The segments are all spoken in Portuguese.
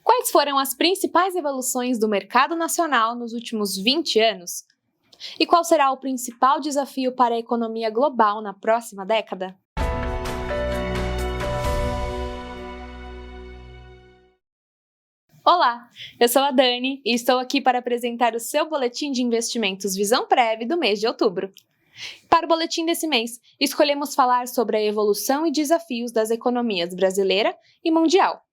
Quais foram as principais evoluções do mercado nacional nos últimos 20 anos? E qual será o principal desafio para a economia global na próxima década? Olá, eu sou a Dani e estou aqui para apresentar o seu boletim de investimentos Visão Prévi do mês de outubro. Para o boletim desse mês, escolhemos falar sobre a evolução e desafios das economias brasileira e mundial.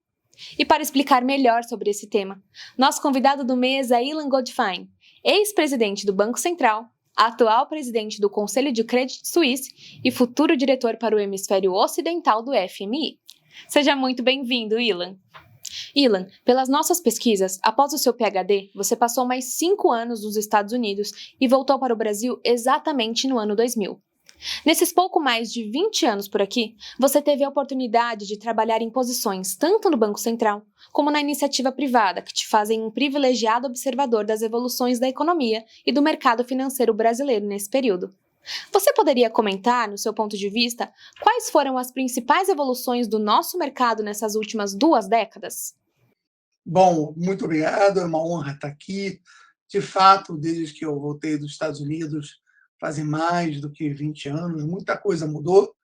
E para explicar melhor sobre esse tema, nosso convidado do mês é Ilan Goldfein, ex-presidente do Banco Central, atual presidente do Conselho de Credit Suisse e futuro diretor para o hemisfério ocidental do FMI. Seja muito bem-vindo, Ilan. Ilan, pelas nossas pesquisas, após o seu PhD, você passou mais 5 anos nos Estados Unidos e voltou para o Brasil exatamente no ano 2000. Nesses pouco mais de 20 anos por aqui, você teve a oportunidade de trabalhar em posições tanto no Banco Central como na iniciativa privada, que te fazem um privilegiado observador das evoluções da economia e do mercado financeiro brasileiro nesse período. Você poderia comentar, no seu ponto de vista, quais foram as principais evoluções do nosso mercado nessas últimas 2 décadas? Bom, muito obrigado, é uma honra estar aqui. De fato, desde que eu voltei dos Estados Unidos, fazem mais do que 20 anos, muita coisa mudou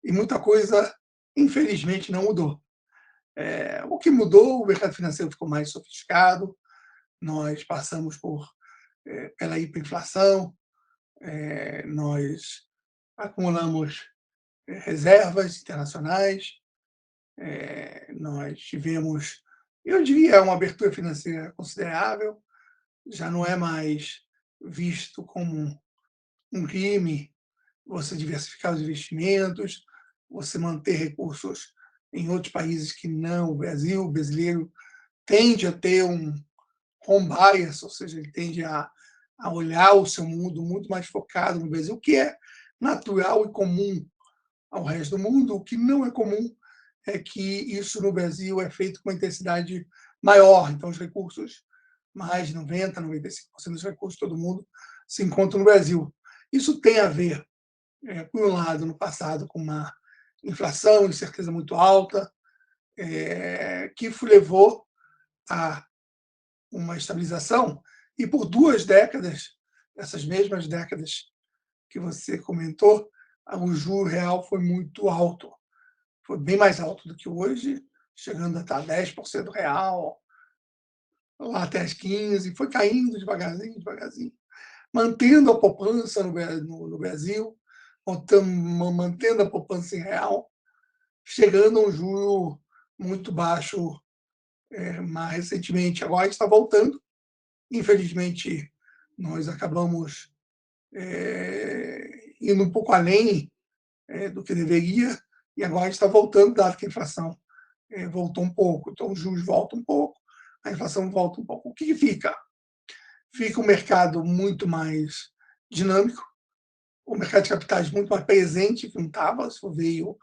e muita coisa, infelizmente, não mudou. O que mudou, o mercado financeiro ficou mais sofisticado, nós passamos pela hiperinflação, nós acumulamos reservas internacionais, nós tivemos, eu diria, uma abertura financeira considerável, já não é mais visto como um crime você diversificar os investimentos, você manter recursos em outros países que não o Brasil. O brasileiro tende a ter um home bias, ou seja, ele tende a olhar o seu mundo muito mais focado no Brasil, o que é natural e comum ao resto do mundo. O que não é comum é que isso no Brasil é feito com uma intensidade maior. Então, os recursos, mais de 90%, 95% dos recursos de todo mundo se encontram no Brasil. Isso tem a ver, por um lado, no passado, com uma inflação, incerteza muito alta, que levou a uma estabilização, e por 2 décadas, essas mesmas décadas que você comentou, o juro real foi muito alto. Foi bem mais alto do que hoje, chegando a estar 10% real, lá até as 15%, foi caindo devagarzinho, devagarzinho, mantendo a poupança no Brasil, mantendo a poupança em real, chegando a um juro muito baixo mais recentemente. Agora a gente está voltando. Infelizmente, nós acabamos indo um pouco além do que deveria, e agora a gente está voltando, dado que a inflação voltou um pouco. Então, os juros voltam um pouco, a inflação volta um pouco. O que fica? Fica um mercado muito mais dinâmico, o mercado de capitais muito mais presente que não estava, isso veio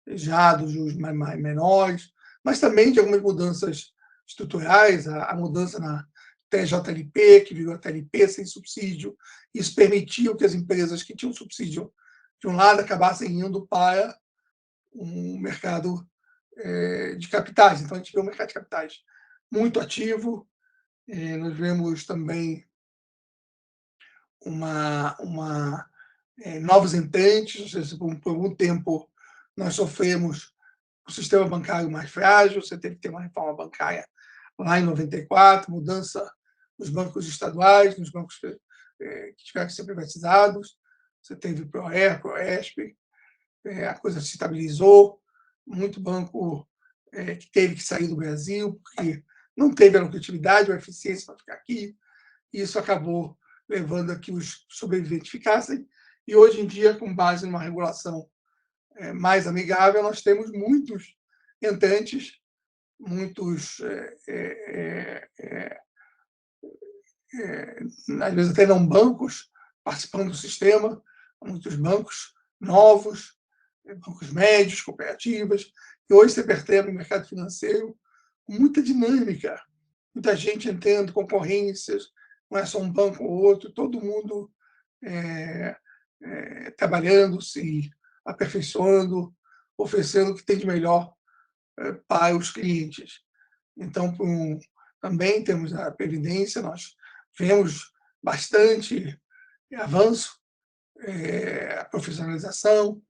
já dos juros menores, mas também de algumas mudanças estruturais, a mudança na TJLP, que virou a TLP sem subsídio. Isso permitiu que as empresas que tinham subsídio de um lado acabassem indo para um mercado de capitais. Então, a gente vê um mercado de capitais muito ativo. Nós vemos também novos entrantes, ou seja, por algum tempo nós sofremos o sistema bancário mais frágil, você teve que ter uma reforma bancária lá em 94, mudança nos bancos estaduais, nos bancos que tiveram que ser privatizados, você teve ProER, ProESP, a coisa se estabilizou, muito banco que teve que sair do Brasil, porque não teve a lucratividade ou a eficiência para ficar aqui, e isso acabou levando a que os sobreviventes ficassem, e hoje em dia, com base numa regulação mais amigável, nós temos muitos entrantes, muitos, às vezes até não bancos, participando do sistema, muitos bancos novos, bancos médios, cooperativas, e hoje você percebe o mercado financeiro com muita dinâmica, muita gente entrando, concorrências, não é só um banco ou outro, todo mundo trabalhando, se aperfeiçoando, oferecendo o que tem de melhor para os clientes. Então, também temos a previdência, nós vemos bastante avanço, a profissionalização.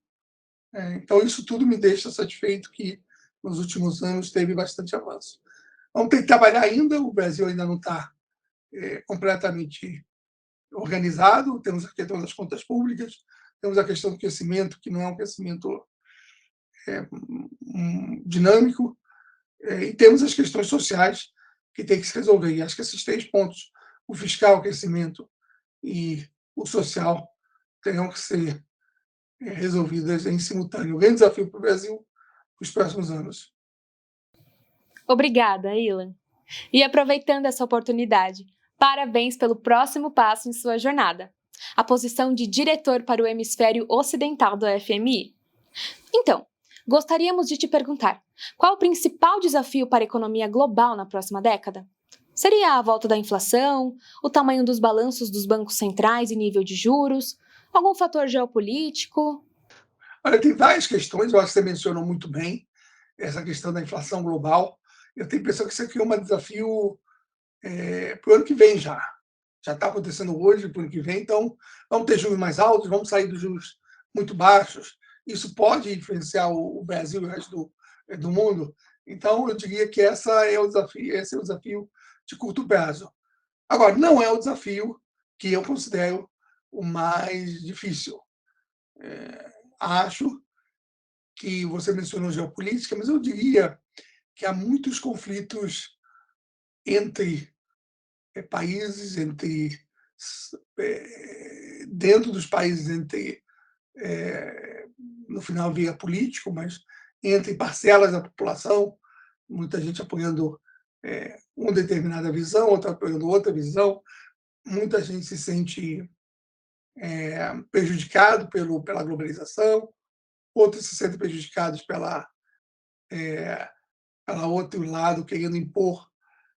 Então, isso tudo me deixa satisfeito que, nos últimos anos, teve bastante avanço. Vamos ter que trabalhar ainda, o Brasil ainda não está completamente organizado, temos a questão das contas públicas, temos a questão do crescimento, que não é um crescimento dinâmico, e temos as questões sociais que tem que se resolver. E acho que esses 3 pontos, o fiscal, o crescimento e o social, terão que ser resolvidas em simultâneo. Um grande desafio para o Brasil nos próximos anos. Obrigada, Ilan. E aproveitando essa oportunidade, parabéns pelo próximo passo em sua jornada, a posição de diretor para o hemisfério ocidental do FMI. Então, gostaríamos de te perguntar, qual o principal desafio para a economia global na próxima década? Seria a volta da inflação, o tamanho dos balanços dos bancos centrais e nível de juros, algum fator geopolítico? Olha, tem várias questões, eu acho que você mencionou muito bem essa questão da inflação global. Eu tenho a impressão que isso aqui é um desafio para o ano que vem já. Já está acontecendo hoje, para o ano que vem, então vamos ter juros mais altos, vamos sair dos juros muito baixos. Isso pode influenciar o Brasil e o resto do mundo. Então, eu diria que esse é o desafio de curto prazo. Agora, não é o desafio que eu considero o mais difícil. Acho que você mencionou geopolítica, mas eu diria que há muitos conflitos entre países, dentro dos países, no final via político, mas entre parcelas da população, muita gente apoiando uma determinada visão, outra apoiando outra visão, muita gente se sente prejudicado pela globalização, outros se sentem prejudicados pela outro lado querendo impor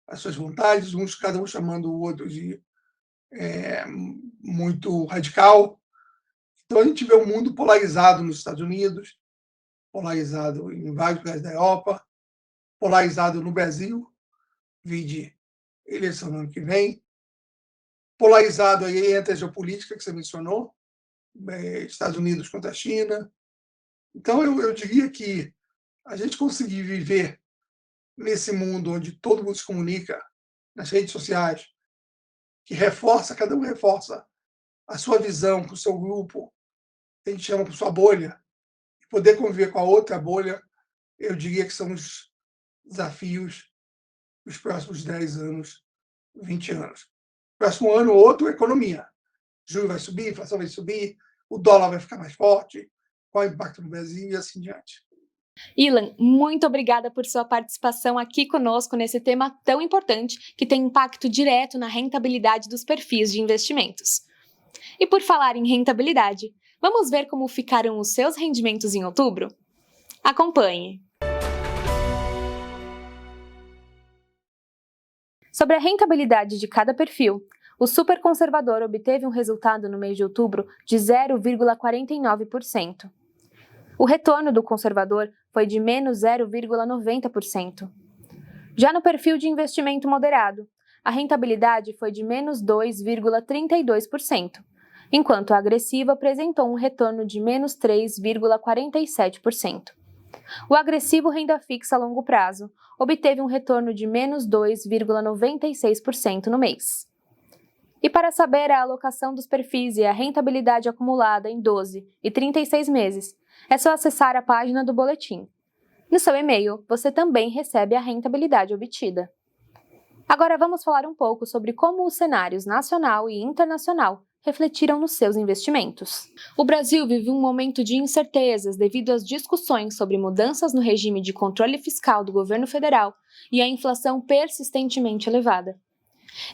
as suas vontades, cada um chamando o outro de muito radical. Então, a gente vê o mundo polarizado nos Estados Unidos, polarizado em vários lugares da Europa, polarizado no Brasil, vide eleição no ano que vem, polarizado aí entre a geopolítica que você mencionou, Estados Unidos contra a China. Então, eu diria que a gente conseguir viver nesse mundo onde todo mundo se comunica nas redes sociais, que cada um reforça a sua visão com o seu grupo, a gente chama com sua bolha, e poder conviver com a outra bolha, eu diria que são os desafios dos próximos 10 anos, 20 anos. Próximo ano, outro, economia. Juro vai subir, inflação vai subir, o dólar vai ficar mais forte, qual o impacto no Brasil e assim diante. Ilan, muito obrigada por sua participação aqui conosco nesse tema tão importante que tem impacto direto na rentabilidade dos perfis de investimentos. E por falar em rentabilidade, vamos ver como ficaram os seus rendimentos em outubro? Acompanhe! Sobre a rentabilidade de cada perfil, o superconservador obteve um resultado no mês de outubro de 0,49%. O retorno do conservador foi de menos 0,90%. Já no perfil de investimento moderado, a rentabilidade foi de menos 2,32%, enquanto a agressiva apresentou um retorno de menos 3,47%. O agressivo renda fixa a longo prazo obteve um retorno de menos 2,96% no mês. E para saber a alocação dos perfis e a rentabilidade acumulada em 12 e 36 meses, é só acessar a página do boletim. No seu e-mail, você também recebe a rentabilidade obtida. Agora vamos falar um pouco sobre como os cenários nacional e internacional refletiram nos seus investimentos. O Brasil vive um momento de incertezas devido às discussões sobre mudanças no regime de controle fiscal do governo federal e a inflação persistentemente elevada.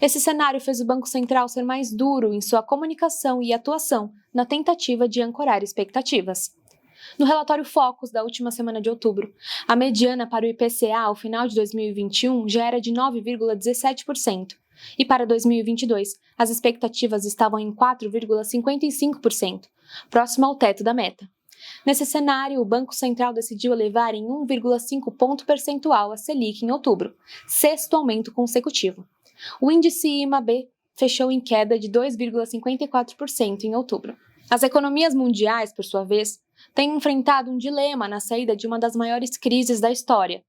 Esse cenário fez o Banco Central ser mais duro em sua comunicação e atuação na tentativa de ancorar expectativas. No relatório Focus da última semana de outubro, a mediana para o IPCA ao final de 2021 já era de 9,17%, e para 2022 as expectativas estavam em 4,55%, próximo ao teto da meta. Nesse cenário, o Banco Central decidiu elevar em 1,5 ponto percentual a Selic em outubro, sexto aumento consecutivo. O índice IMAB fechou em queda de 2,54% em outubro. As economias mundiais, por sua vez, têm enfrentado um dilema na saída de uma das maiores crises da história.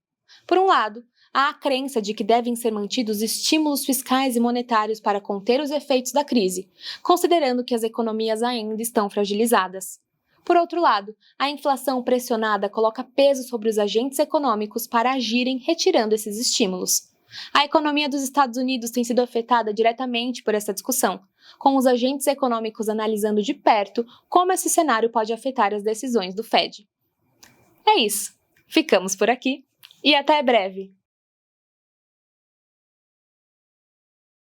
Por um lado, há a crença de que devem ser mantidos estímulos fiscais e monetários para conter os efeitos da crise, considerando que as economias ainda estão fragilizadas. Por outro lado, a inflação pressionada coloca peso sobre os agentes econômicos para agirem retirando esses estímulos. A economia dos Estados Unidos tem sido afetada diretamente por essa discussão, com os agentes econômicos analisando de perto como esse cenário pode afetar as decisões do Fed. É isso. Ficamos por aqui e até breve!